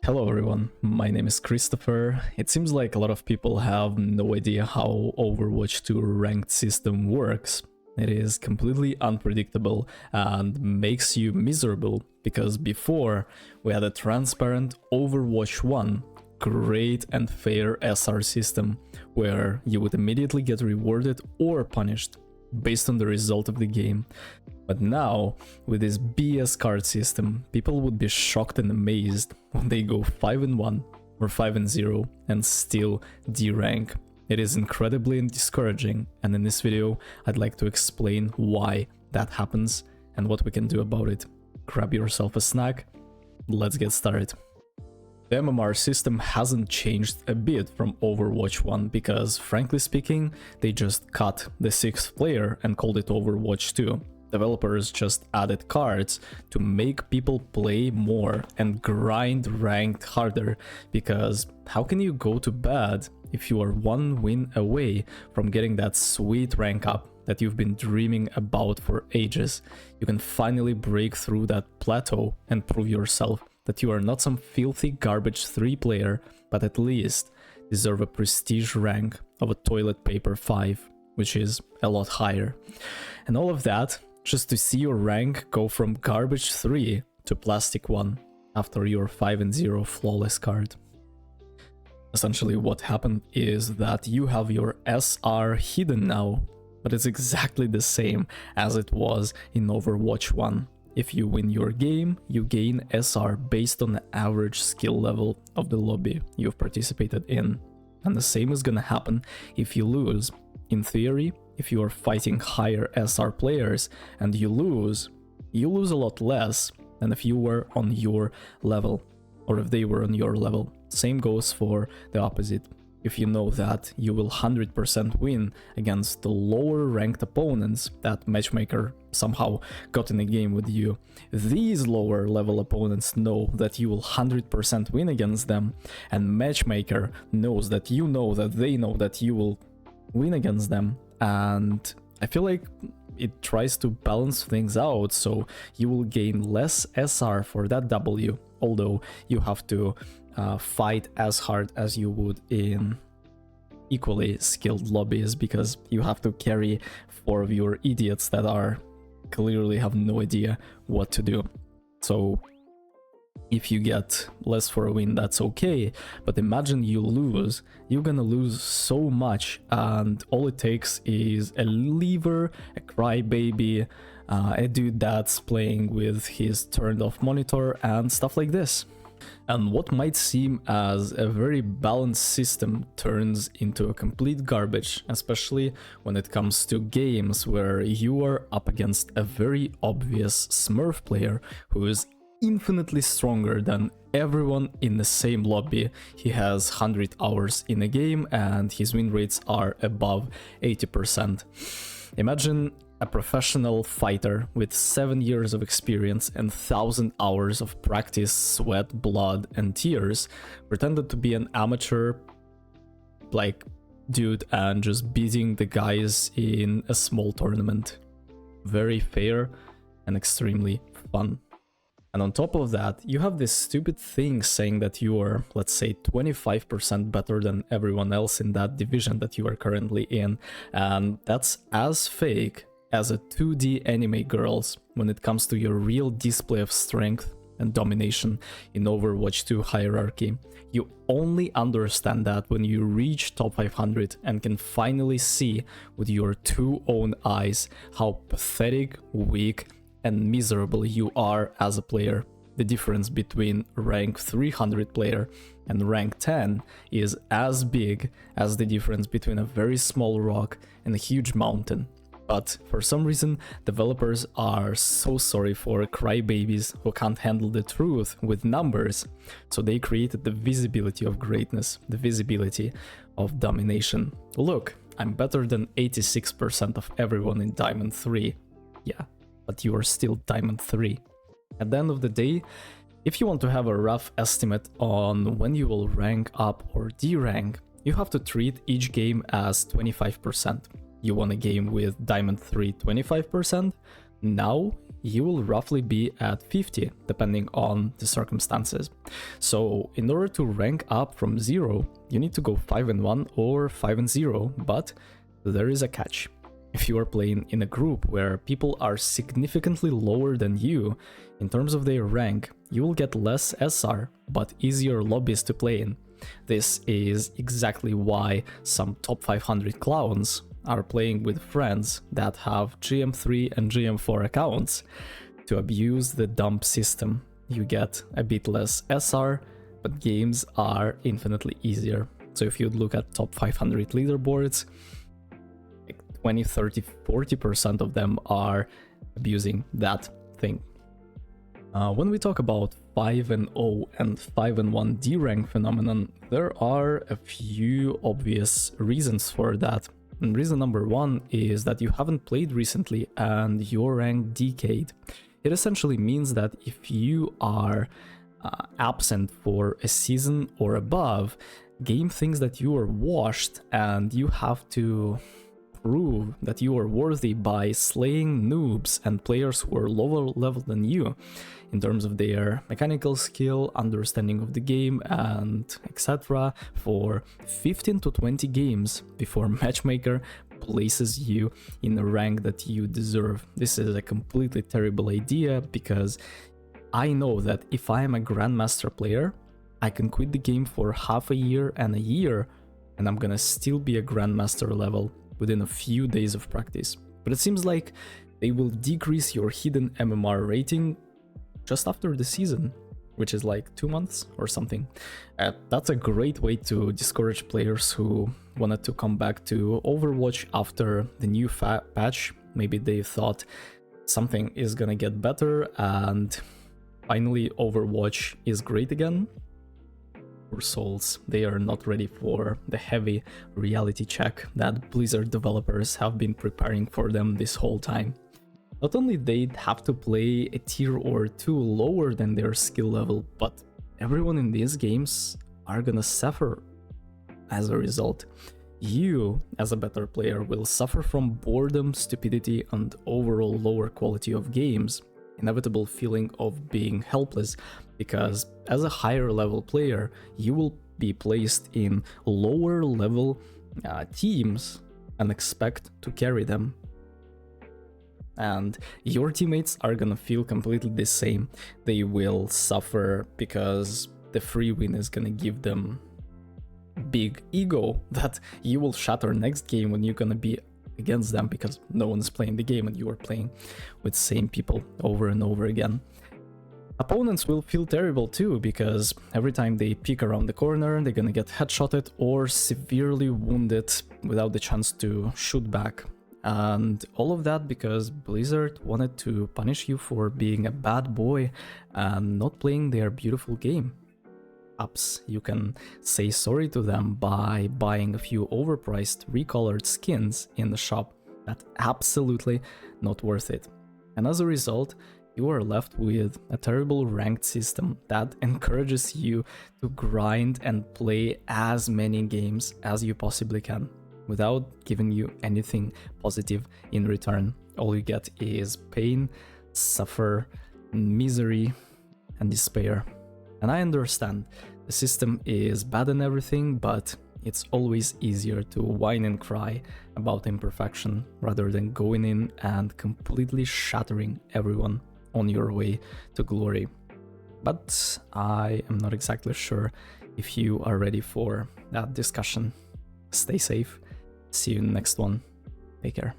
Hello everyone, my name is Christopher. It seems like a lot of people have no idea how Overwatch 2 ranked system works. It is completely unpredictable and makes you miserable because before we had a transparent Overwatch 1 great and fair SR system where you would immediately get rewarded or punished based on the result of the game. But now, with this BS card system, people would be shocked and amazed when they go 5-1 or 5-0 and still D-rank. It is incredibly discouraging, and in this video, I'd like to explain why that happens and what we can do about it. Grab yourself a snack, let's get started. The MMR system hasn't changed a bit from Overwatch 1 because, frankly speaking, they just cut the 6th player and called it Overwatch 2. Developers just added cards to make people play more and grind ranked harder, because how can you go to bed if you are one win away from getting that sweet rank up that you've been dreaming about for ages? You can finally break through that plateau and prove yourself that you are not some filthy garbage 3 player, but at least deserve a prestige rank of a toilet paper 5, which is a lot higher. And all of that just to see your rank go from garbage 3 to plastic 1 after your 5-0 flawless card. Essentially what happened is that you have your SR hidden now, but it's exactly the same as it was in Overwatch 1. If you win your game, you gain SR based on the average skill level of the lobby you've participated in. And the same is gonna happen if you lose. In theory, if you are fighting higher SR players and you lose a lot less than if you were on your level, or if they were on your level. Same goes for the opposite. If you know that you will 100% win against the lower ranked opponents that Matchmaker somehow got in a game with you, these lower level opponents know that you will 100% win against them, and Matchmaker knows that they know that you will win against them. And I feel like it tries to balance things out, so you will gain less SR for that W, although you have to fight as hard as you would in equally skilled lobbies, because you have to carry 4 of your idiots that are clearly have no idea what to do. So if you get less for a win, that's okay, but imagine you lose. You're gonna lose so much, and all it takes is a lever, a crybaby, a dude that's playing with his turned off monitor and stuff like this. And what might seem as a very balanced system turns into a complete garbage, especially when it comes to games where you are up against a very obvious Smurf player who is infinitely stronger than everyone in the same lobby. He has 100 hours in a game and his win rates are above 80%. Imagine a professional fighter with 7 years of experience and 1,000 hours of practice, sweat, blood and tears pretended to be an amateur like dude and just beating the guys in a small tournament. Very fair and extremely fun. And on top of that, you have this stupid thing saying that you are, let's say, 25% better than everyone else in that division that you are currently in. And that's as fake as a 2D anime girls when it comes to your real display of strength and domination in Overwatch 2 hierarchy. You only understand that when you reach top 500 and can finally see with your 2 own eyes how pathetic, weak, and miserable you are as a player. The difference between rank 300 player and rank 10 is as big as the difference between a very small rock and a huge mountain. But for some reason, developers are so sorry for crybabies who can't handle the truth with numbers, so they created the visibility of greatness, the visibility of domination. Look, I'm better than 86% of everyone in Diamond 3. Yeah, but you are still Diamond 3. At the end of the day, if you want to have a rough estimate on when you will rank up or D-rank, you have to treat each game as 25%. You won a game with Diamond 3 25%, now you will roughly be at 50, depending on the circumstances. So in order to rank up from 0, you need to go 5-1 or 5-0, but there is a catch. If you are playing in a group where people are significantly lower than you in terms of their rank, you will get less SR, but easier lobbies to play in. This is exactly why some top 500 clowns are playing with friends that have GM3 and GM4 accounts to abuse the dump system. You get a bit less SR, but games are infinitely easier. So if you look at top 500 leaderboards, 20, 30, 40% of them are abusing that thing. When we talk about 5-0 and 5-1 D-rank phenomenon, there are a few obvious reasons for that. And reason number one is that you haven't played recently and your rank decayed. It essentially means that if you are absent for a season or above, game thinks that you are washed and you have to prove that you are worthy by slaying noobs and players who are lower level than you in terms of their mechanical skill, understanding of the game, and etc. for 15 to 20 games before Matchmaker places you in the rank that you deserve. This is a completely terrible idea because I know that if I am a Grandmaster player, I can quit the game for half a year and I'm gonna still be a Grandmaster level within a few days of practice. But it seems like they will decrease your hidden MMR rating just after the season, which is like 2 months or something. That's a great way to discourage players who wanted to come back to Overwatch after the new patch. Maybe they thought something is gonna get better and finally Overwatch is great again. Poor souls, they are not ready for the heavy reality check that Blizzard developers have been preparing for them this whole time. Not only they'd have to play a tier or two lower than their skill level, but everyone in these games are gonna suffer as a result. You, as a better player, will suffer from boredom, stupidity, and overall lower quality of games. Inevitable feeling of being helpless, because as a higher level player, you will be placed in lower level teams and expect to carry them. And your teammates are gonna feel completely the same. They will suffer because the free win is gonna give them big ego that you will shatter next game when you're gonna be against them because no one's playing the game and you are playing with same people over and over again. Opponents will feel terrible too because every time they peek around the corner, they're gonna get headshotted or severely wounded without the chance to shoot back. And all of that because Blizzard wanted to punish you for being a bad boy and not playing their beautiful game. Perhaps you can say sorry to them by buying a few overpriced recolored skins in the shop. That's absolutely not worth it. And as a result, you are left with a terrible ranked system that encourages you to grind and play as many games as you possibly can without giving you anything positive in return. All you get is pain, suffer, misery, and despair. And I understand the system is bad and everything, but it's always easier to whine and cry about imperfection rather than going in and completely shattering everyone on your way to glory. But I am not exactly sure if you are ready for that discussion. Stay safe. See you in the next one. Take care.